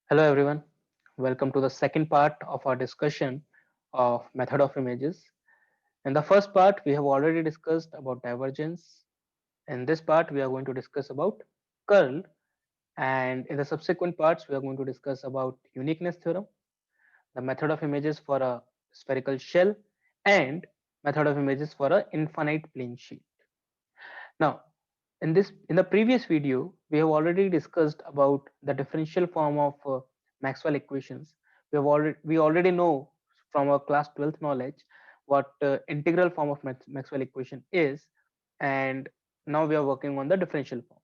Hello everyone, welcome to the second part of our discussion of method of images. In the first part, we have already discussed about divergence. In this part, we are going to discuss about curl, and in the subsequent parts, we are going to discuss about uniqueness theorem, the method of images for a spherical shell, and method of images for a infinite plane sheet. Now, in the previous video, we have already discussed about the differential form of Maxwell equations. We already know from our class 12th knowledge what integral form of Maxwell equation is, and now we are working on the differential form,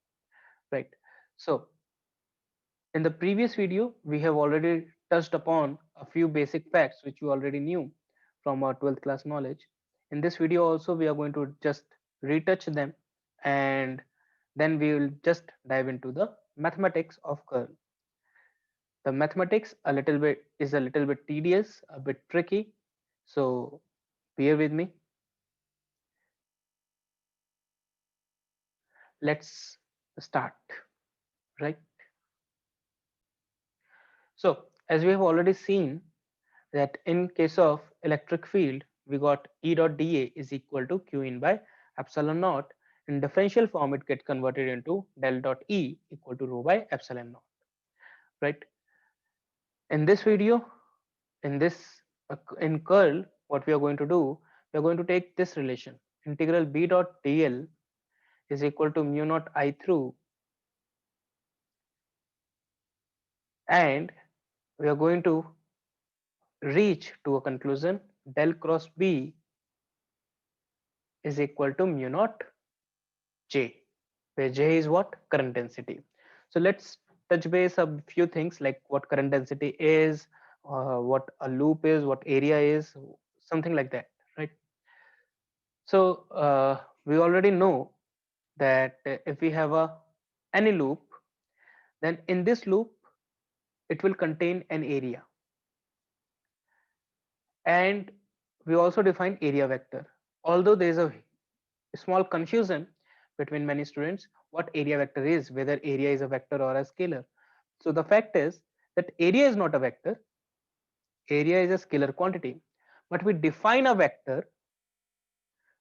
right? So in the previous video, we have already touched upon a few basic facts which you already knew from our 12th class knowledge. In this video also, we are going to just retouch them, and then we will just dive into the mathematics of curl. The mathematics is a little bit tedious, a bit tricky, so bear with me. Let's start, right? So as we have already seen that in case of electric field, we got E dot dA is equal to Q in by epsilon naught. In differential form, it gets converted into del dot E equal to rho by epsilon naught, right? In this video, in this in curl, what we are going to do, we are going to take this relation integral B dot dl is equal to mu naught I through, and we are going to reach to a conclusion del cross B is equal to mu naught J, where J is what? Current density. So let's touch base a few things like what current density is, what a loop is, what area is, something like that, right? So we already know that if we have a any loop, then in this loop it will contain an area, and we also define area vector. Although there is a small confusion between many students what area vector is, whether area is a vector or a scalar. So the fact is that area is not a vector, area is a scalar quantity, but we define a vector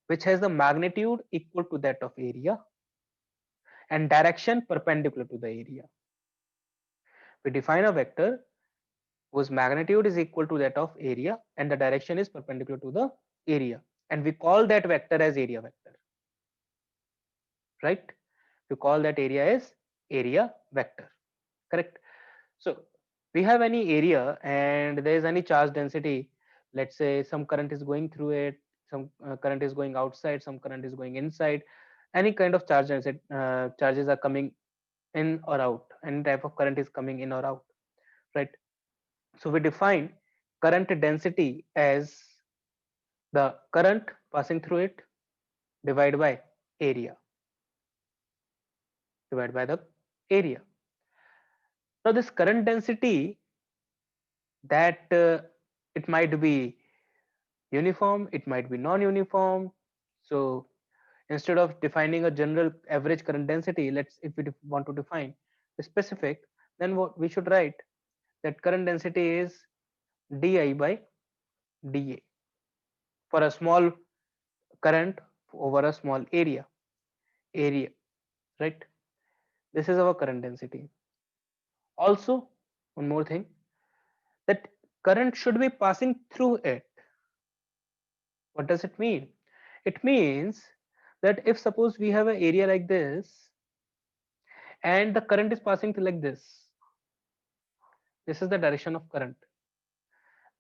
which has the magnitude equal to that of area and direction perpendicular to the area. We define a vector whose magnitude is equal to that of area and the direction is perpendicular to the area, and we call that vector as area vector, right? We call that area as area vector, correct? So we have any area and there is any charge density. Let's say some current is going through it, some current is going outside, some current is going inside. Any kind of charge density, charges are coming in or out. Any type of current is coming in or out, right? So we define current density as the current passing through it divided by area, divided by the area. Now this current density, that it might be uniform, it might be non-uniform. So instead of defining a general average current density, let's if we want to define a specific, then what we should write that current density is di by dA for a small current over a small area, right? This is our current density. Also, one more thing, that current should be passing through it. What does it mean? It means that if suppose we have an area like this and the current is passing through like this is the direction of current,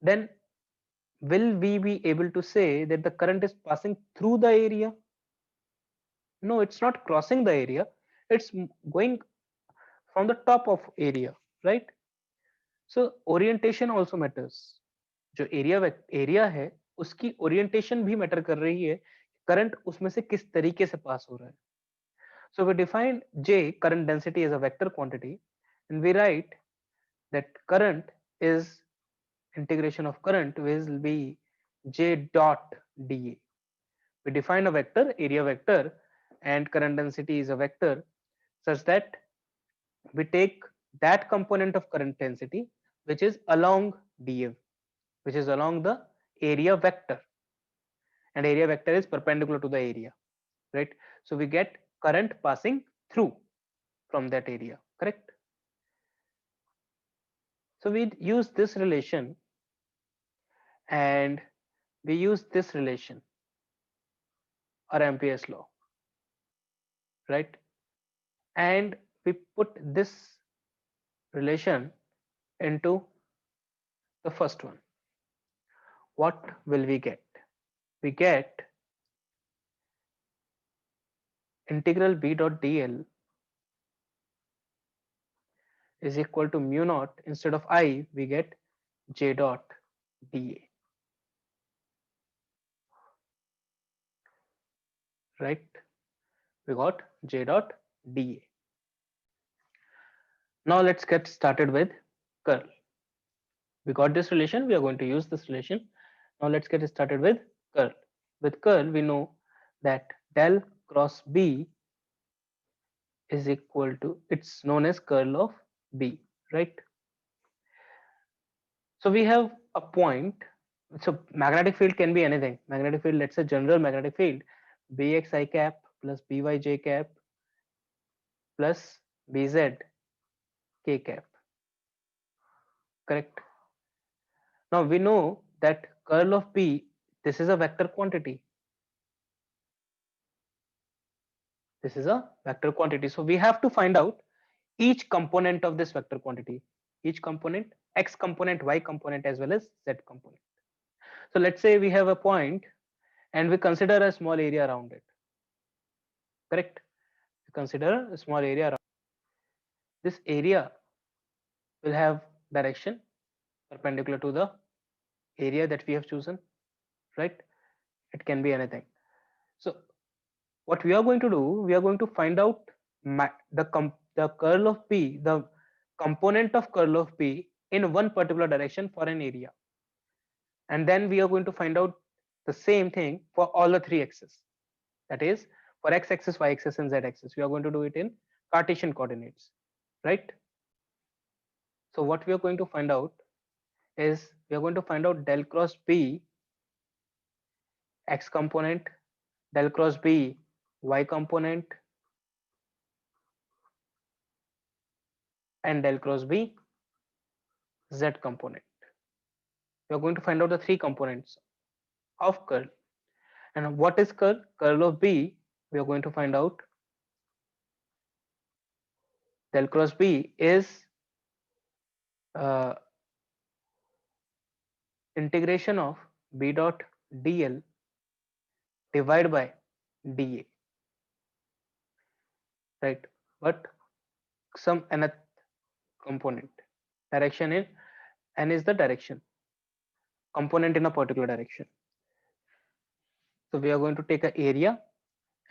then will we be able to say that the current is passing through the area? No, it's not crossing the area, it's going from the top of area, right? So orientation also matters. जो area है उसकी orientation भी matter कर रही है, current उसमें से किस तरीके से पास हो रहा है. So we define J, current density, as a vector quantity, and we write that current is integration of current will be J dot dA. We define a vector, area vector, and current density is a vector such that we take that component of current density which is along dA, which is along the area vector, and area vector is perpendicular to the area, right? So we get current passing through from that area, correct? So we use this relation, and we use this relation, or Ampere's law, right? And we put this relation into the first one. What will we get? We get integral B dot dl is equal to mu naught. Instead of I, we get J dot dA, right? We got J dot dA. Now let's get started with curl. We got this relation, we are going to use this relation. Now let's get started with curl. With curl, we know that del cross B is equal to, it's known as curl of B, right? So we have a point. So magnetic field can be anything. Magnetic field, let's say general magnetic field, Bx I cap plus By j cap plus Bz k cap, correct? Now we know that curl of B, this is a vector quantity. This is a vector quantity. So we have to find out each component of this vector quantity, each component, x component, y component, as well as z component. So let's say we have a point and we consider a small area around it, correct? We consider a small area around. This area will have direction perpendicular to the area that we have chosen, right? It can be anything. So what we are going to do, we are going to find out the curl of P, the component of curl of P in one particular direction for an area. And then we are going to find out the same thing for all the three axes. That is, for x axis, y axis, and z axis. We are going to do it in Cartesian coordinates, right? So what we are going to find out is, we are going to find out del cross B x component, del cross B y component, and del cross B z component. We are going to find out the three components of curl. And what is curl? Curl of B, we are going to find out del cross B is uh, integration of B dot dl divided by dA, right? But some nth component, direction in n is the direction component in a particular direction. So we are going to take an area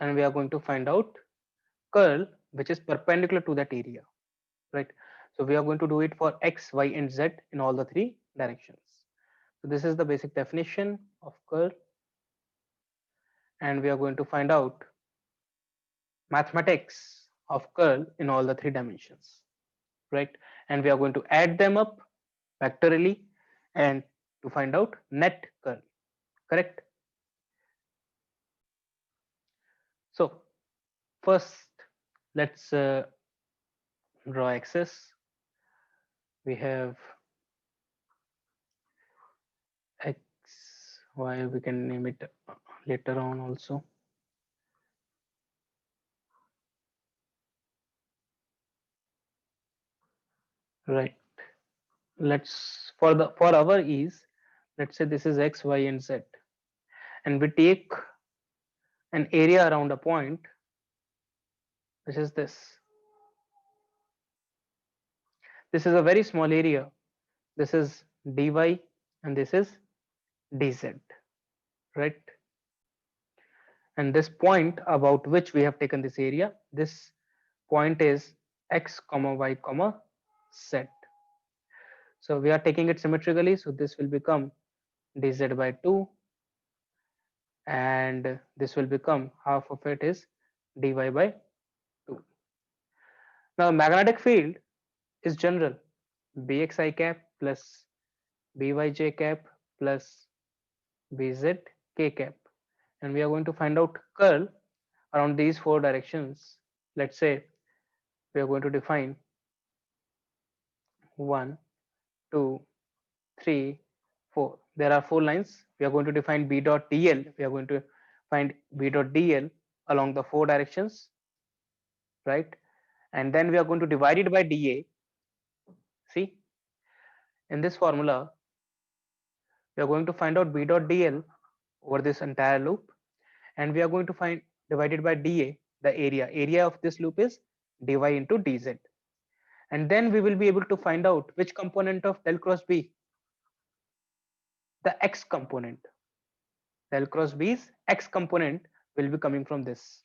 and we are going to find out curl which is perpendicular to that area, right? So we are going to do it for x, y, and z in all the three directions. So this is the basic definition of curl, and we are going to find out mathematics of curl in all the three dimensions, right? And we are going to add them up vectorially and to find out net curl, correct? So first, let's draw axis. We have x, y, we can name it later on also. Right. Let's, for our ease, let's say this is x, y, and z, and we take an area around a point, which is this. This is a very small area. This is dy and this is dz, right? And this point about which we have taken this area, this point is x comma y comma z. So we are taking it symmetrically, so this will become dz by 2, and this will become half of it is dy by 2. Now magnetic field is general. Bxi cap plus Byj cap plus Bzk cap. And we are going to find out curl around these four directions. Let's say we are going to define 1, 2, 3, 4. There are four lines. We are going to define B dot dl. We are going to find B dot dl along the four directions, right? And then we are going to divide it by dA. See, in this formula, we are going to find out B dot dl over this entire loop, and we are going to find divided by dA, the area. Area of this loop is dy into dz. And then we will be able to find out which component of del cross B, the x component. Del cross B's x component will be coming from this,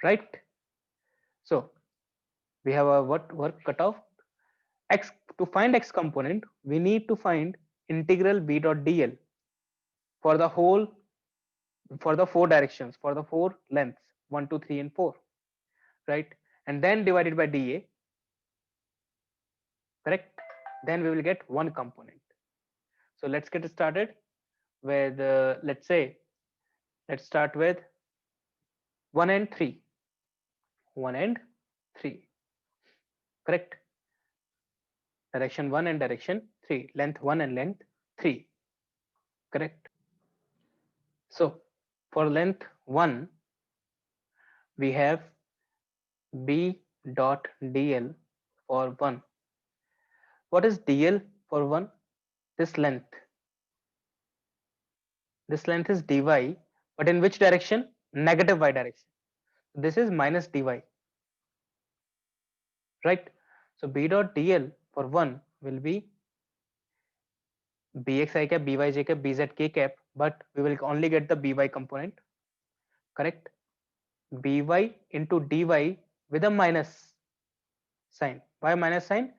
right? So we have a what work cut off. X, to find x component, we need to find integral B dot dl for the whole, for the four directions, for the four lengths 1, 2, 3 and 4, right? And then divided by dA, correct? Then we will get one component. So let's get started with let's start with 1 and 3. 1 and 3, correct? Direction 1 and direction 3, length 1 and length 3, correct? So for length 1, we have B dot dl for 1. What is dl for 1? This length. This length is dy, but in which direction? Negative y direction. This is minus dy, right? So B dot dl for 1 will be Bxi cap, Byj cap, Bzk cap, but we will only get the By component, correct? By into dy with a minus sign. Why minus sign?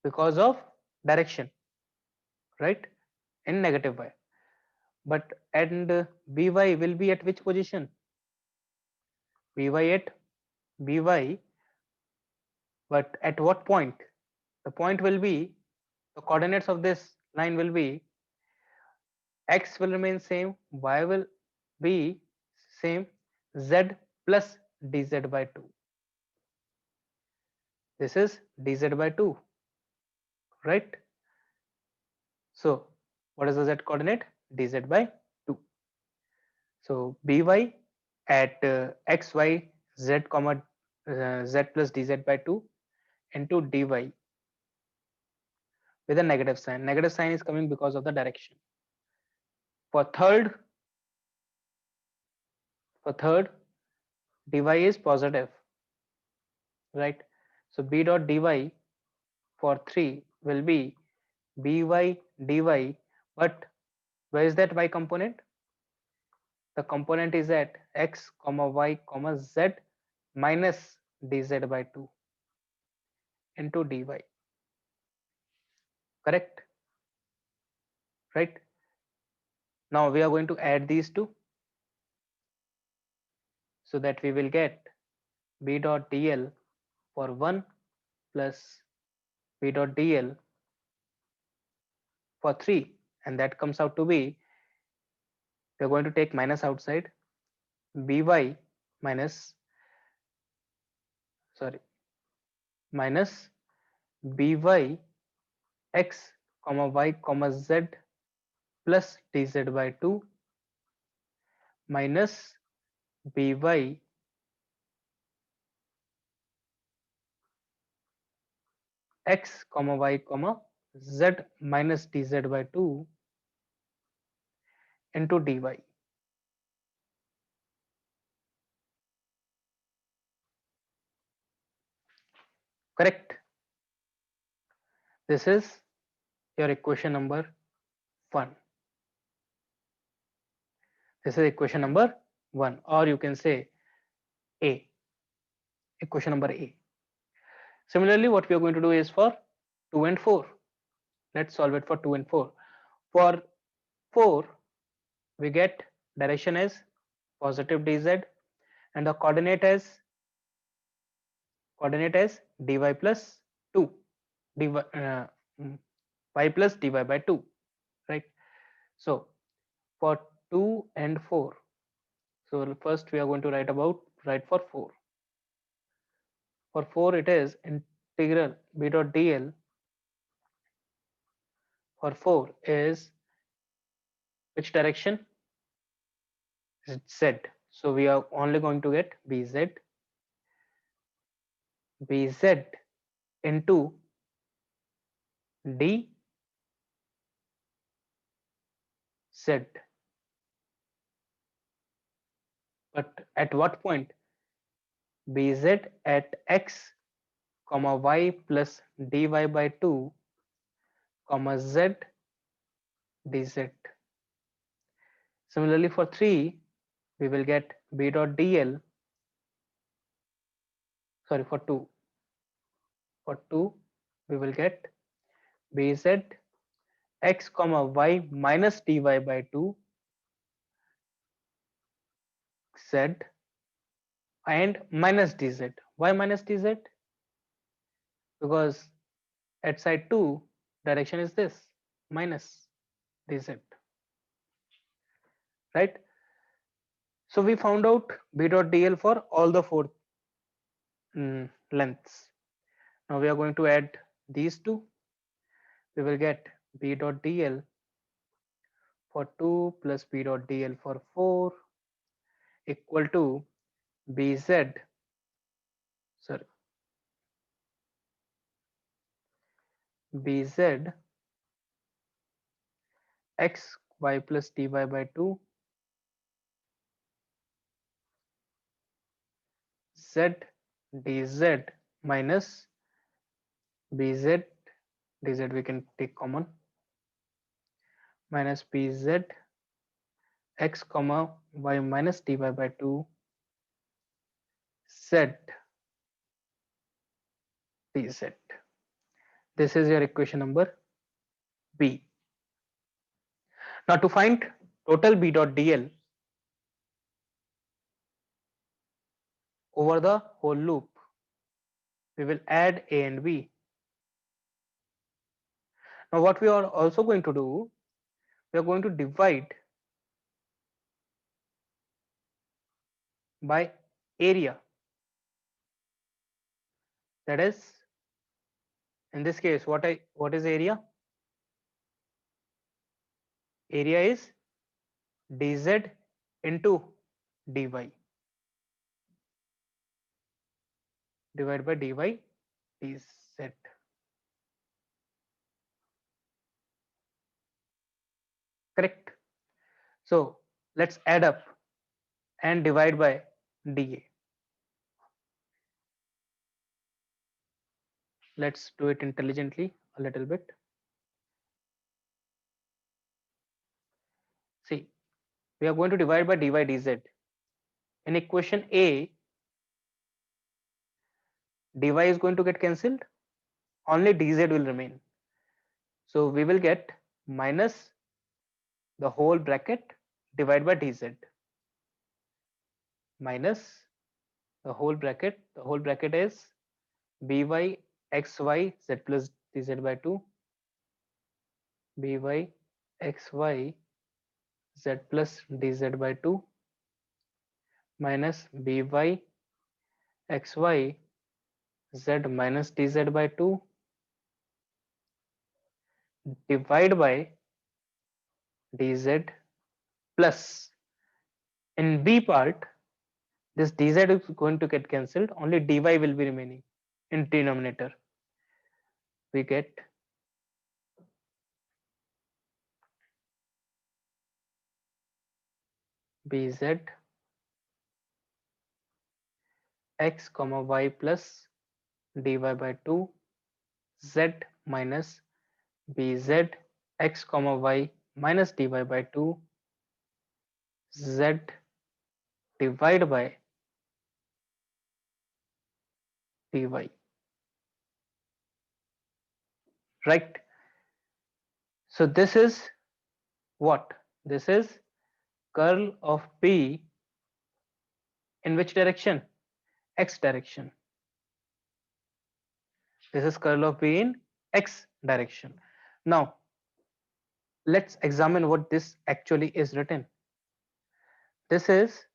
Because of direction, right? In negative y. But and By will be at which position? By at By, but at what point? The point will be, the coordinates of this line will be, x will remain same, y will be same, z plus dz by 2. This is dz by 2, right? So what is the z coordinate? Dz by 2. So By at x, y, z comma z plus dz by 2 into dy with a negative sign. Negative sign is coming because of the direction. For third, dy is positive, right? So B dot dy for 3 will be By dy, but where is that y component? The component is at x comma y comma z minus dz by 2 into dy, correct? Right? Now we are going to add these two so that we will get B dot dl for 1 plus B dot dl for 3, and that comes out to be, we are going to take minus outside, By minus, sorry, minus By x comma y comma z plus dz by 2 minus By x comma y comma z minus dz by 2 into dy. Correct? This is your equation number 1. This is equation number 1, or you can say A, equation number A. Similarly, what we are going to do is for 2 and 4. Let's solve it for 2 and 4. For 4, we get direction as positive dz and the coordinate as dy plus 2, dy, y plus dy by 2, right? So for 2 and 4, so first we are going to write for 4. For 4 it is integral b dot dl for 4 is which direction? Z. So we are only going to get bz into dz. But at what point? Bz at x comma y plus dy by 2 comma z dz. Similarly for 3 we will get b dot dl, sorry, for 2 we will get bz x comma y minus dy by 2 z and minus dz. Why minus dz? Because at side 2 direction is this, minus dz, right? So we found out b dot dl for all the 4 lengths. Now we are going to add these two. We will get b dot dl for 2 plus b dot dl for 4 equal to bz, sorry, bz x y plus dy by 2 z dz minus bz dz, we can take common, minus bz x comma y minus dy by 2 z dz. This is your equation number B. Now to find total b dot dl over the whole loop, we will add a and b. Now what we are also going to do, we are going to divide by area. That is, in this case, what is area? Area is dz into dy, divided by dy dz. Correct? So let's add up and divide by dA. Let's do it intelligently a little bit. See, we are going to divide by dy dz. In equation A, dy is going to get cancelled, only dz will remain. So we will get minus the whole bracket divided by dz, minus the whole bracket is by xy z plus dz by 2, by xy z plus dz by 2 minus by xy z minus dz by 2 divide by dz plus, in B part this dz is going to get cancelled, only dy will be remaining in denominator. We get bz x comma y plus dy by 2 z minus bz x comma y minus dy by 2 z divide by dy, right? So this is what? This is curl of P in which direction? X direction. This is curl of B in X direction. Now, let's examine what this actually is written. This is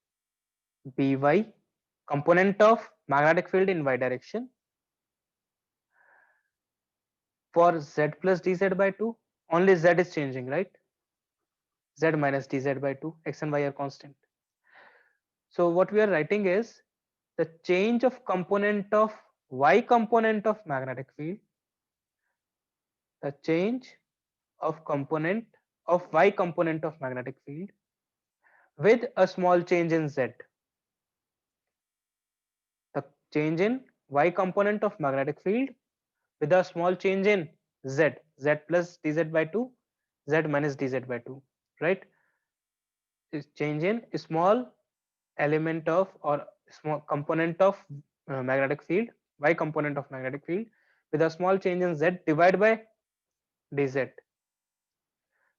By, component of magnetic field in Y direction, for Z plus dz by 2. Only Z is changing, right? Z minus dz by 2. X and Y are constant. So what we are writing is the change of component of Y component of magnetic field, the change of component of Y component of magnetic field with a small change in Z. The change in Y component of magnetic field with a small change in Z, Z plus dz by 2, Z minus dz by 2, right? Is change in small element of or small component of magnetic field, Y component of magnetic field with a small change in Z divided by dz.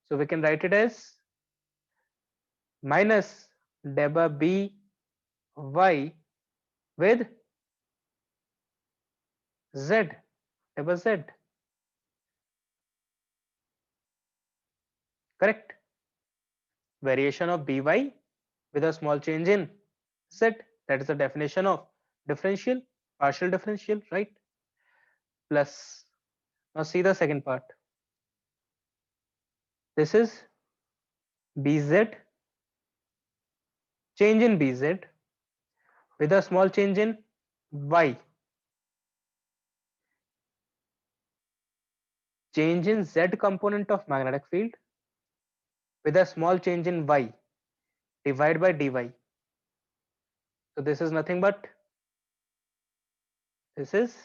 So we can write it as minus delta B Y with Z, delta Z, correct? Variation of By with a small change in Z. That is the definition of differential, partial differential, right? Plus, now see the second part. This is Bz, change in Bz with a small change in Y, change in Z component of magnetic field with a small change in Y divided by dy. So this is nothing but this is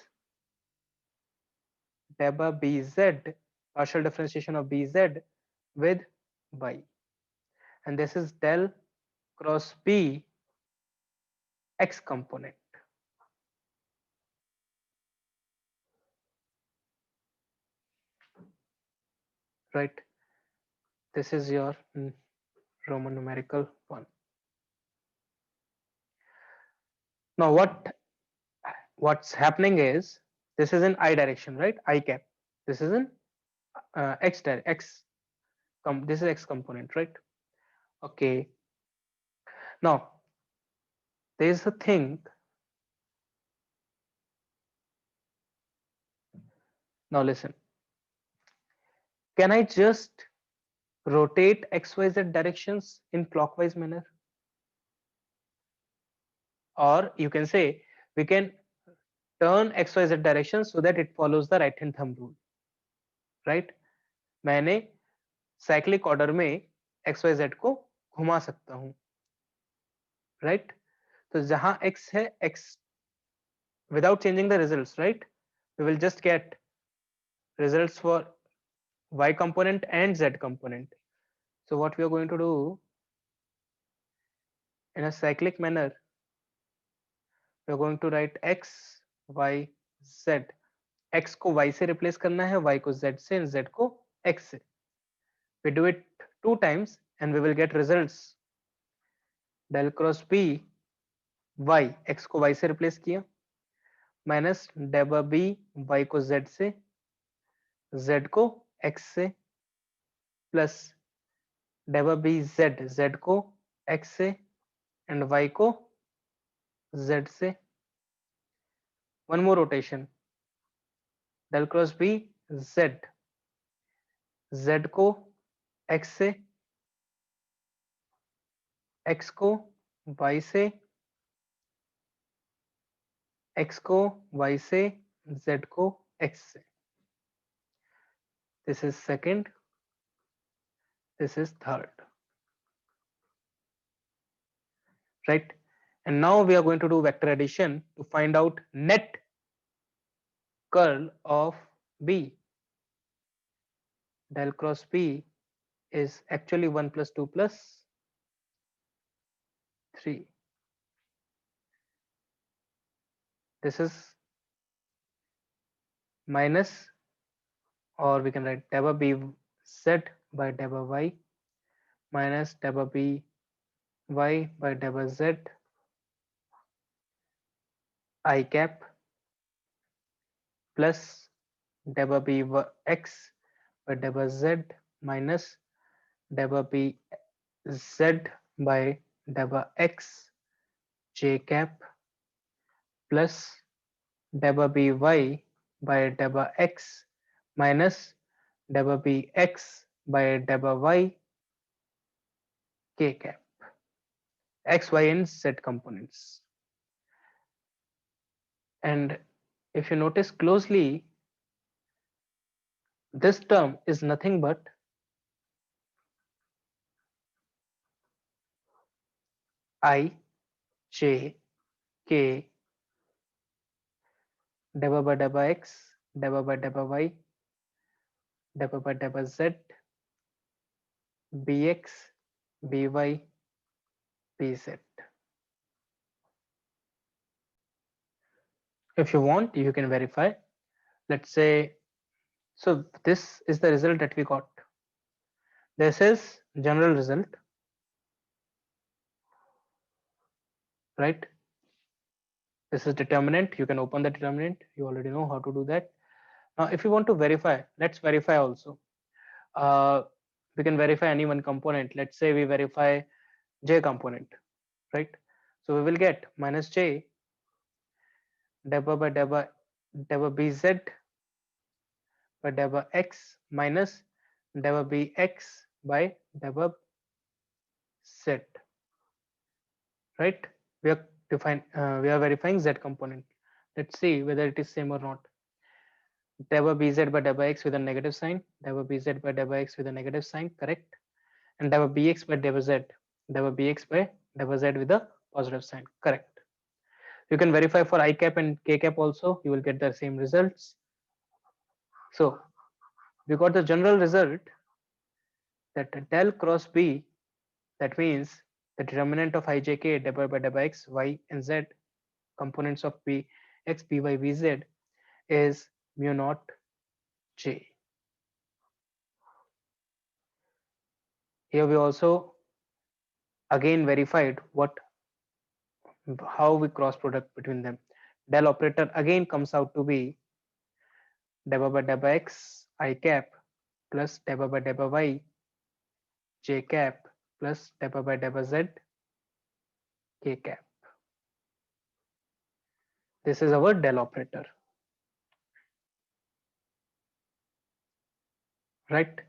delta Bz, partial differentiation of Bz with Y, and this is del cross B X component, right? This is your Roman numerical one. Now what's happening is this is in I direction, right? I cap. This is in X X. This is X component, right? Okay. Now there is a thing. Now listen. Can I just rotate XYZ directions in clockwise manner? Or you can say we can turn XYZ direction so that it follows the right hand thumb rule, right? मैंने cyclic order में XYZ को घुमा सकता हूं, right? तो जहां X है X without changing the results, right? We will just get results for Y component and Z component. So what we are going to do in a cyclic manner, we are going to write X, Y, Z. X को Y से replace करना है, Y को Z से, Z को X से. We do it 2 times and we will get results. Del cross B Y, X को Y से replace किया, minus delta B Y को Z से, Z को X से, plus delta B Z, Z को X से and Y को Z से. One more rotation. Del cross B Z, Z को X से, X को Y से, X को Y से, Z को X से. This is second. This is third. Right? And now we are going to do vector addition to find out net curl of B. Del cross B is actually 1 plus 2 plus 3. This is minus, or we can write delta B Z by delta Y minus delta B Y by delta Z I cap plus delta b x by delta z minus delta b z by delta x j cap plus delta by by delta x minus delta bx by delta y k cap x, y, and z components. And if you notice closely, this term is nothing but I, j, k, delta by delta x, delta by delta y, delta by delta z, bx, by, bz. If you want, you can verify. Let's say, so this is the result that we got. This is general result, right? This is determinant. You can open the determinant. You already know how to do that. Now, if you want to verify, let's verify also. Uh, we can verify any one component. Let's say we verify j component, right? So we will get minus j delta by delta bz by delta x minus delta bx by delta z, right? We are verifying z component. Let's see whether it is same or not. Delta bz by delta x with a negative sign, delta bz by delta x with a negative sign, correct? And delta bx by delta z, delta bx by delta z with a positive sign, correct? You can verify for I cap and k cap also. You will get the same results. So we got the general result that del cross b, that means the determinant of ijk delta by delta x, y, and z components of b x, by, bz is mu naught j. Here we also again verified how we cross product between them. Del operator again comes out to be delta by delta x I cap plus delta by delta y j cap plus delta by delta z k cap. This is our del operator, right?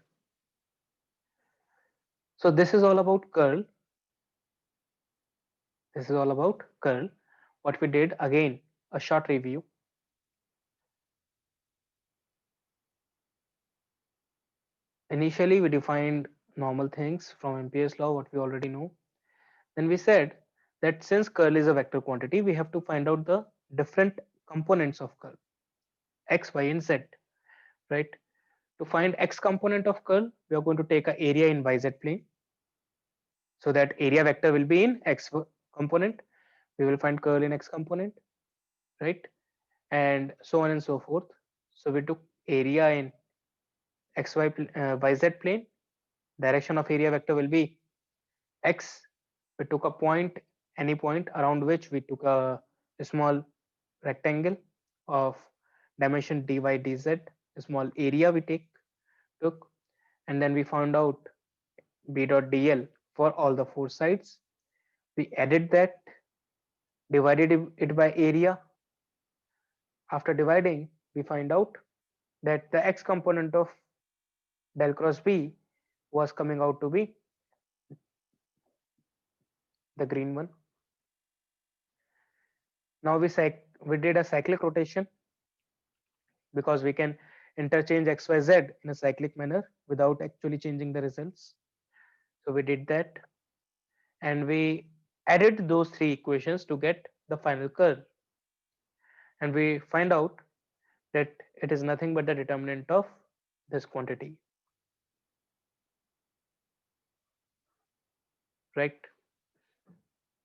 So this is all about curl. This is all about curl. What we did, again, a short review. Initially, we defined normal things from Ampere's law, what we already know. Then we said that since curl is a vector quantity, we have to find out the different components of curl, x, y, and z, right? To find x component of curl, we are going to take an area in yz plane. So that area vector will be in x component. We will find curl in x component, right? And so on and so forth. So we took area in xy yz plane. Direction of area vector will be x. We took a point, any point around which we took a small rectangle of dimension dy dz, a small area we took, and then we found out b dot dl for all the four sides. We added that, divided it by area. After dividing, we find out that the x component of del cross b was coming out to be the green one. Now we did a cyclic rotation because we can interchange xyz in a cyclic manner without actually changing the results. So we did that, and we added those three equations to get the final curl, and we find out that it is nothing but the determinant of this quantity, right?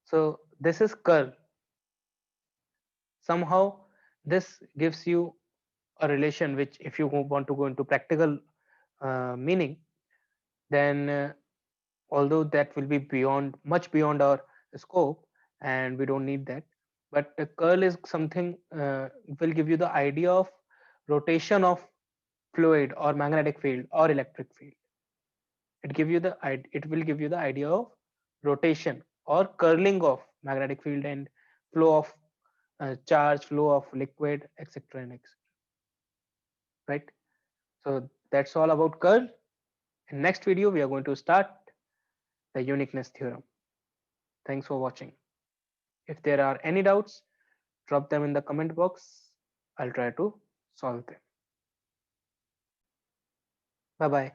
So this is curl. Somehow this gives you a relation which, if you want to go into practical meaning, then although that will be much beyond our scope, and we don't need that, but the curl is something will give you the idea of rotation of fluid or magnetic field or electric field. It will give you the idea of rotation or curling of magnetic field and flow of charge, flow of liquid, etc. and etc. Right. So that's all about curl. In next video, we are going to start the uniqueness theorem. Thanks for watching. If there are any doubts, drop them in the comment box. I'll try to solve them. Bye bye.